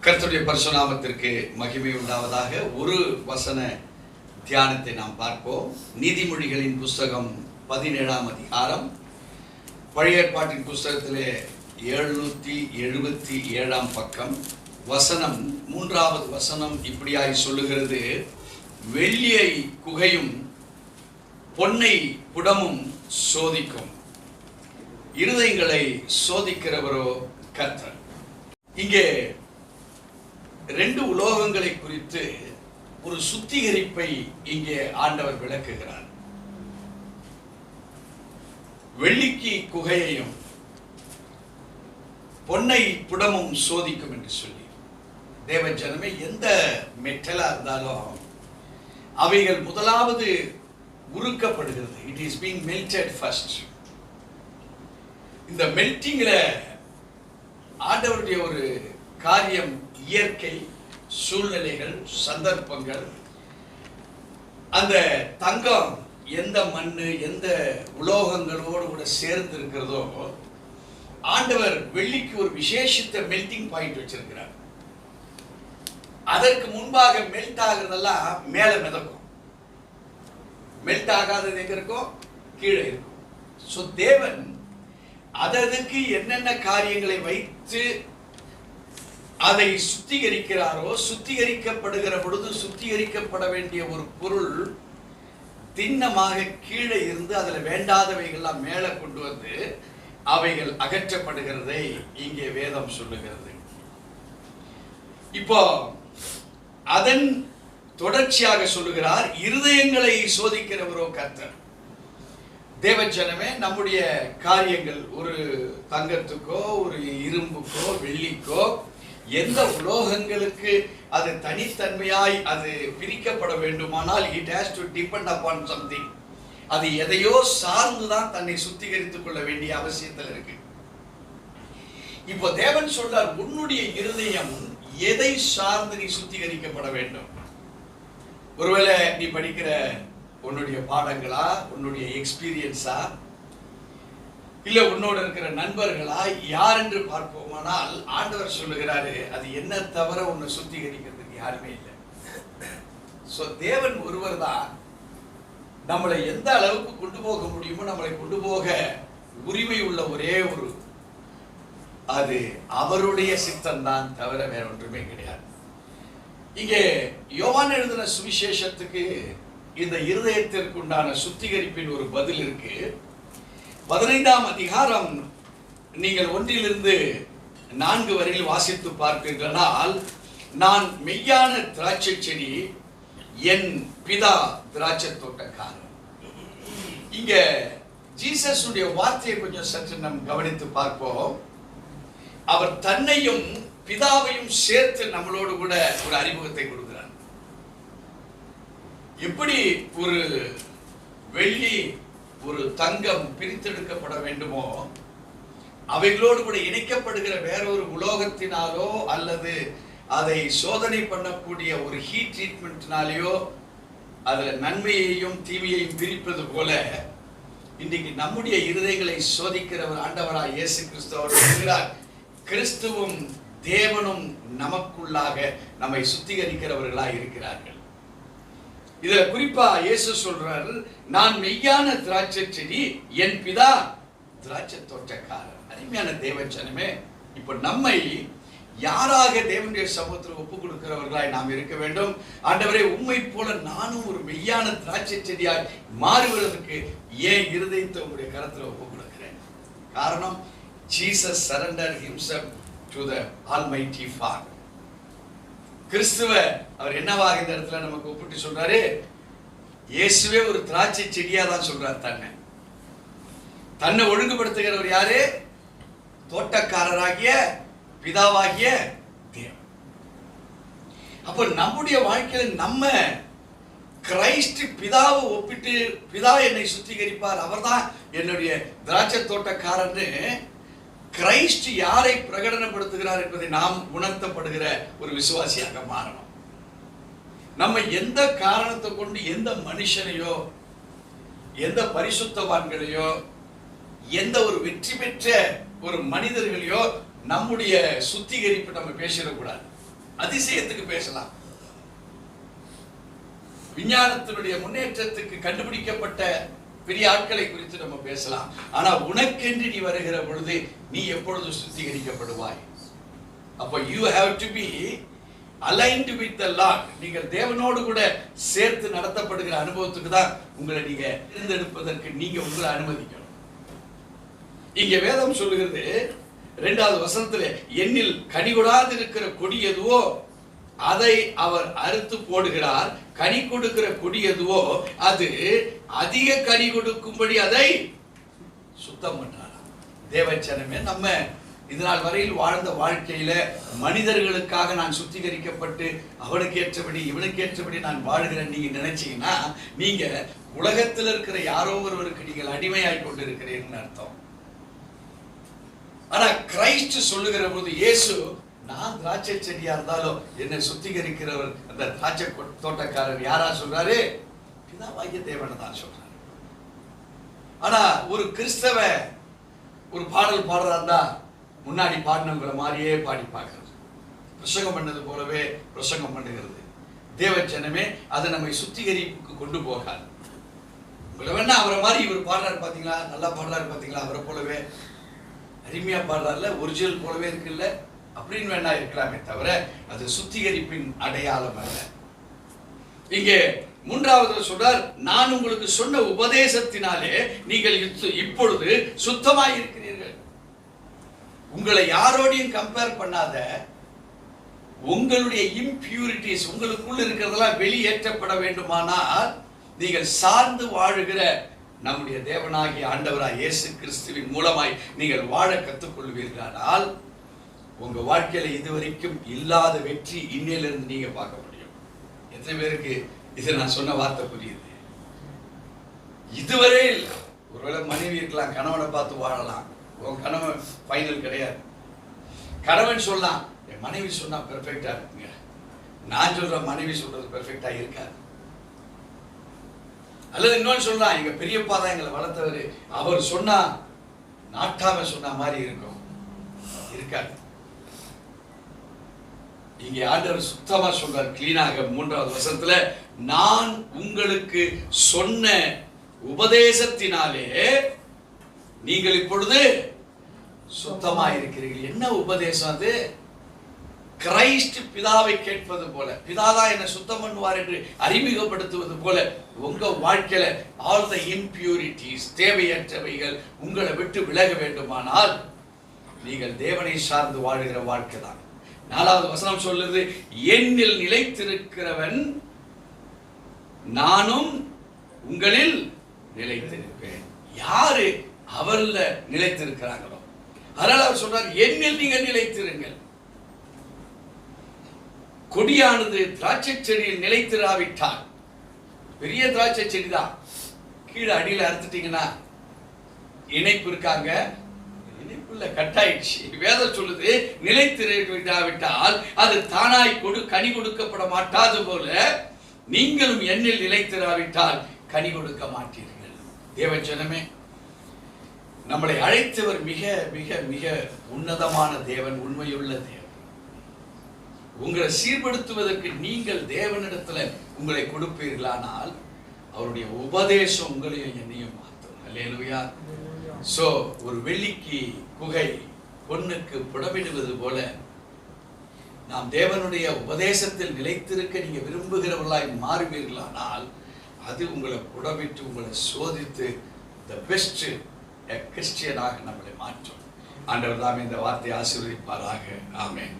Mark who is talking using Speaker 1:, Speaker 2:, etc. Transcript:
Speaker 1: கர்த்தருடைய பரிசுநாமத்திற்கு மகிமை உண்டாவதாக. ஒரு வசன தியானத்தை நாம் பார்ப்போம். நீதிமொழிகளின் புஸ்தகம் 17ஆம் அதிகாரம், பழைய ஏற்பாட்டின் புஸ்தகத்திலே 777ஆம் பக்கம், வசனம் 3வது வசனம் இப்படியாய் சொல்லுகிறது: வெள்ளியை குகையும் பொன்னை புடமும் சோதிக்கும், இருதயங்களை சோதிக்கிறவரோ கர்த்தர். இங்கே ரெண்டு உலோகங்களை குறித்து ஒரு சுத்திகரிப்பை இங்கே ஆண்டவர் விளக்குகிறார். வெள்ளிக்கு குகையையும் பொன்னை புடமும் சோதிக்கும் என்று சொல்லி, தேவ ஜனமே, எந்த மெட்டலா இருந்தாலும் அவைகள் முதலாவது உருக்கப்படுகிறது. It is being melted first. இந்த மெல்டிங்ல ஆண்டவருடைய ஒரு காரியம், இயற்கை சூழ்நிலைகள், சந்தர்ப்பங்கள். அந்த தங்கம் எந்த மண்ணு எந்த உலோகங்களோடு கூட சேர்ந்து இருக்கிறதோ, ஆண்டவர் வெள்ளிக்கு ஒரு விசேஷித்த மெல்டிங் பாயிண்ட் வச்சிருக்கிறார். அதற்கு முன்பாக மெல்ட் ஆகுறதெல்லாம் மேல மிதக்கும், மெல்ட் ஆகாதது எங்க இருக்கும்? கீழே இருக்கும். சோ தேவன் அதற்கு என்னென்ன காரியங்களை வைத்து அதை சுத்திகரிக்கிறாரோ, சுத்திகரிக்கப்படுகிற பொழுது சுத்திகரிக்கப்பட வேண்டிய ஒரு பொருள் திண்ணமாக கீழே இருந்து அதுல வேண்டாதவைகள்லாம் மேலே கொண்டு வந்து அவைகள் அகற்றப்படுகிறதை இங்கே வேதம் சொல்லுகிறது. இப்போ அதன் தொடர்ச்சியாக சொல்லுகிறார், இருதயங்களை சோதிக்கிறவரோ கர்த்தர். தேவஜனமே, நம்முடைய காரியங்கள் ஒரு தங்கத்துக்கோ ஒரு இரும்புக்கோ வெள்ளிக்கோ எந்த உலோகங்களுக்கு அது தனித்தன்மையாய் அது பிரிக்கப்பட வேண்டுமானால் it has to depend upon something. அது எதையோ சார்ந்துதான் தன்னை சுத்திகரித்துக் கொள்ள வேண்டிய அவசியத்தில் இருக்கு. இப்போ தேவன் சொல்றார், உன்னுடைய இருதயம் எதை சார்ந்து நீ சுத்திகரிக்கப்பட வேண்டும்? ஒருவேளை நீ படிக்கிற உன்னுடைய பாடங்களா, உன்னுடைய எக்ஸ்பீரியன்ஸா, இல்ல உன்னோட இருக்கிற நண்பர்களா, யார் என்று பார்ப்போமானால் ஆண்டவர் சொல்லுகிறாரு, அது என்ன தவிர உன்னை சுத்திகரிக்கிறதுக்கு யாருமே இல்லை. சோ தேவன் ஒருவர் தான் நம்மளை எந்த அளவுக்கு கொண்டு போக முடியுமோ நம்மளை கொண்டு போக உரிமை உள்ள ஒரே ஒரு, அது அவருடைய சித்தம் தான் தவிர வேற ஒன்றுமே கிடையாது. இங்கே யோவான் எழுதின சுவிசேஷத்துக்கு இந்த இருதயத்திற்கு உண்டான சுத்திகரிப்பின் ஒரு பதில் இருக்கு. 15ஆம் அதிகாரம் நீங்கள் 1-4 வரையில் வாசித்து பார்ப்பீர்களால், நான் மெய்யான திராட்சை செடி, என் பிதா திராட்சை தோட்டக்காரர். இங்க ஜீசஸ் உடைய வார்த்தையை கொஞ்சம் சற்று நாம் கவனித்து பார்ப்போம். அவர் தன்னையும் பிதாவையும் சேர்த்து நம்மளோடு கூட ஒரு அறிமுகத்தை கொடுக்கிறார். எப்படி ஒரு வெள்ளி ஒரு தங்கம் பிரித்தெடுக்கப்பட வேண்டுமோ, அவைகளோடு கூட இணைக்கப்படுகிற வேறொரு உலோகத்தினாலோ அல்லது அதை சோதனை பண்ணக்கூடிய ஒரு ஹீட் ட்ரீட்மெண்ட்னாலேயோ அதுல நன்மையையும் தீமையையும் பிரிப்பது போல, இன்றைக்கு நம்முடைய இருதயங்களை சோதிக்கிறவர் ஆண்டவராய் இயேசு கிறிஸ்து அவர் சொல்கிறார், கிறிஸ்துவும் தேவனும் நமக்குள்ளாக நம்மை சுத்திகரிக்கிறவர்களாய் இருக்கிறார்கள். இதுல குறிப்பா இயேசு சொல்றாரு, நான் மெய்யான திராட்சை செடி, என் பிதா திராட்சை தோட்டக்காரர். அருமையான தேவஜனமே, இப்ப நம்மை யாராக தேவனுடைய சமூகத்தில் ஒப்பு கொடுக்கிறவர்களாய் நாம் இருக்க வேண்டும். ஆண்டவரே, உம்மை போல நானும் ஒரு மெய்யான திராட்சை செடியாய் மாறுவதற்கு ஏன் இருதயத்தை உங்களுடைய கரத்தில் ஒப்பு கொடுக்கிறேன்? காரணம், Jesus surrendered himself to the Almighty Father. கிறிஸ்துவ அவர் என்னவாக இந்த இடத்துல நமக்கு ஒப்பிட்டு சொல்றாரு? இயேசுவே ஒரு திராட்சை செடியா தான் சொல்றார். தன்னை ஒழுங்குபடுத்துகிறவர் யாரு? தோட்டக்காரராகிய பிதாவாகிய தேவன். அப்ப நம்முடைய வாழ்க்கையில நம்ம கிரைஸ்ட் பிதாவை ஒப்பிட்டு, பிதா என்னை சுத்திகரிப்பார், அவர்தான் என்னுடைய திராட்சை தோட்டக்காரன்னு கிரைஸ்ட் யாரை பிரகடனப்படுத்துகிறார் என்பதை நாம் உணர்த்தப்படுகிற ஒரு விசுவாசியாக மாறணும். நம்ம எந்த காரணத்தை கொண்டு எந்த மனுஷனையோ எந்த பரிசுத்தவான்களையோ எந்த ஒரு வெற்றி பெற்ற ஒரு மனிதர்களையோ நம்முடைய சுத்திகரிப்பு நம்ம பேசிடக்கூடாது. அதிசயத்துக்கு பேசலாம், விஞ்ஞானத்தினுடைய முன்னேற்றத்துக்கு கண்டுபிடிக்கப்பட்ட பெரிய ஆட்களை குறித்து நம்ம பேசலாம். ஆனா உனக்கென்று நீ வருகிற பொழுது நீ எப்பொழுது சுத்திகரிக்கப்படுவாய்? அப்போ you have to be aligned with the Lord. நீங்கள் தேவனோடு கூட சேர்த்து நடத்தப்படுகிற அனுபவத்துக்கு தான் உங்களை நீங்க தேர்ந்தெடுப்பதற்கு நீங்க உங்களை அனுமதிக்கணும். இங்க வேதம் சொல்லுகிறது 2வது வசனத்திலே, என்னில் கனி கொடாது இருக்கிற கொடி எதுவோ அதை அவர் அறுத்து போடுகிறார், கனி கொடுக்கிற கொடி எதுவோ அது அதிக கனி கொடுக்கும்படி அதை சுத்தம் பண்றார். தேவச்சனமே, நம்ம இதனால் வரையில் வாழ்ந்த வாழ்க்கையில மனிதர்களுக்காக நான் சுத்திகரிக்கப்பட்டு அவனுக்கு ஏற்றபடி இவனுக்கு ஏற்றபடி நான் வாழ்கிறேன் நீங்க நினைச்சீங்கன்னா நீங்க உலகத்தில் இருக்கிற யாரோ ஒருவருக்கு நீங்கள் அடிமையாய் கொண்டிருக்கிறீர்கள் அர்த்தம். ஆனா கிறிஸ்து சொல்லுகிற போது, இயேசு நான் திராட்சை செடியா இருந்தாலும் என்னை சுத்திகரிக்கிறவர் அந்த திராட்சை தோட்டக்காரர் யாரா சொல்றாரு? பிதாவாகிய தேவனை தான் சொல்றாரு. ஆனா ஒரு கிறிஸ்தவ ஒரு பாடல் பாடுறாருந்தா முன்னாடி பாடினவங்களை மாதிரியே பாடி பார்க்கிறது, பிரசங்கம் பண்ணது போலவே பிரசங்கம் பண்ணுகிறது. தேவ ஜனமே, அதை நம்மை சுத்திகரிப்புக்கு கொண்டு போகாது. உங்களை வேணா அவரை மாதிரி இவர் பாடுறாரு பாத்தீங்களா, நல்லா பாடுறாரு பாத்தீங்களா, அவரை போலவே அருமையா பாடுறாருல, ஒரிஜினல் போலவே இருக்குல்ல அப்படின்னு வேணா இருக்கலாமே தவிர அது சுத்திகரிப்பின் அடையாளம் அல்ல. இங்கே 3வது சொல்றார், நான் உங்களுக்கு சொன்ன உபதேசத்தினாலே நீங்கள் இப்பொழுது சுத்தமாய் இருக்கிறீர்கள். உங்களை யாரோடையும் கம்பேர் பண்ணாத, உங்களுடைய இம்பியூரிட்டிஸ் உங்களுக்குள்ள இருக்கிறதெல்லாம் வெளியேற்றப்பட வேண்டுமானால் நீங்கள் சார்ந்து வாழுகிற நம்முடைய தேவனாகிய ஆண்டவராய் இயேசு கிறிஸ்துவின் மூலமாய் நீங்கள் வாழ கற்றுக்கொள்வீர்களானால் உங்க வாழ்க்கையில இதுவரைக்கும் இல்லாத வெற்றி இன்னையிலிருந்து நீங்க பார்க்க முடியும். எத்தனை பேருக்கு இது நான் சொன்ன வார்த்தை புரியுது? இதுவரை இல்லை. ஒருவேளை மனைவி இருக்கலாம், கணவனை பார்த்து வாழலாம், உன் கணவன் ஃபைனல் கிடையாது. கணவன் சொல்லலாம், என் மனைவி சொன்னா பெர்ஃபெக்டா இருக்குங்க, நான் சொல்ற மனைவி சொல்றது பெர்ஃபெக்டா இருக்காது. அல்லது இன்னொன்னு சொல்லலாம், எங்க பெரியப்பா தான் எங்களை வளர்த்தவர், அவர் சொன்னா நாட்டாம சொன்ன மாதிரி இருக்கும், இருக்காது. இங்கே ஆண்டவர் சுத்தமா சொல்றார், கிளீனாக 3வது வசனத்துல, நான் உங்களுக்கு சொன்ன உபதேசத்தினாலே நீங்கள் இப்பொழுது சுத்தமா இருக்கிறீர்கள். என்ன உபதேசம் அது? கிறிஸ்து பிதாவை கேட்பது போல, பிதாதான் என்ன சுத்தம் பண்ணுவார் என்று அறிமுகப்படுத்துவது போல உங்க வாழ்க்கையில ஆல் த இம்பியூரிட்டிஸ், தேவையற்றவைகள் உங்களை விட்டு விலக வேண்டுமானால் நீங்கள் தேவனை சார்ந்து வாழ்கிற வாழ்க்கை தான். 4வது வசனம் சொல்லுது, என்னில் நிலைத்திருக்கிறவன் நானும் உங்களில் நிலைத்திருப்பேன். யாரு அவர்ல நிலைத்திருக்கிறாங்களோ அதனால அவர் சொல்றார், என்னில் நீங்கள் நிலைத்திருங்கள். கொடியானது திராட்சை செடியில் நிலைத்திராவிட்டால், பெரிய திராட்சை செடி தான், கீழே அடியில் அறுத்துட்டீங்கன்னா இணைப்பு இருக்காங்க, இணைப்புல கட்டாயிடுச்சு. வேதம் சொல்லுது, நிலைத்திராவிட்டால் அது தானாய் கனி கொடுக்கப்பட மாட்டாது போல நீங்களும் என்னில் நிலைத்திராவிட்டால் கனி கொடுக்க மாட்டீர்கள். தேவஜனமே, நம்மளை அழைத்தவர் மிக மிக மிக உன்னதமான தேவன், உண்மையுள்ள தேவன். உங்களை சீர்படுத்துவதற்கு நீங்கள் தேவனிடத்துல உங்களை கொடுப்பீர்களானால் அவருடைய உபதேசம் உங்களையும் என்னையும் மாற்றும். அல்லேலூயா. சோ ஒரு வெள்ளிக்கு குகை பொன்னுக்கு புடமிடுவது போல நாம் தேவனுடைய உபதேசத்தில் நிலைத்திருக்க நீங்க விரும்புகிறவர்களாய் மாறுவீர்களானால் அது உங்களை புடமிட்டு உங்களை சோதித்து தி பெஸ்ட் கிறிஸ்டியனாக நம்மளை மாற்றும். ஆண்டவர் தாமே இந்த வார்த்தையை ஆசீர்வதிப்பாராக. ஆமென்.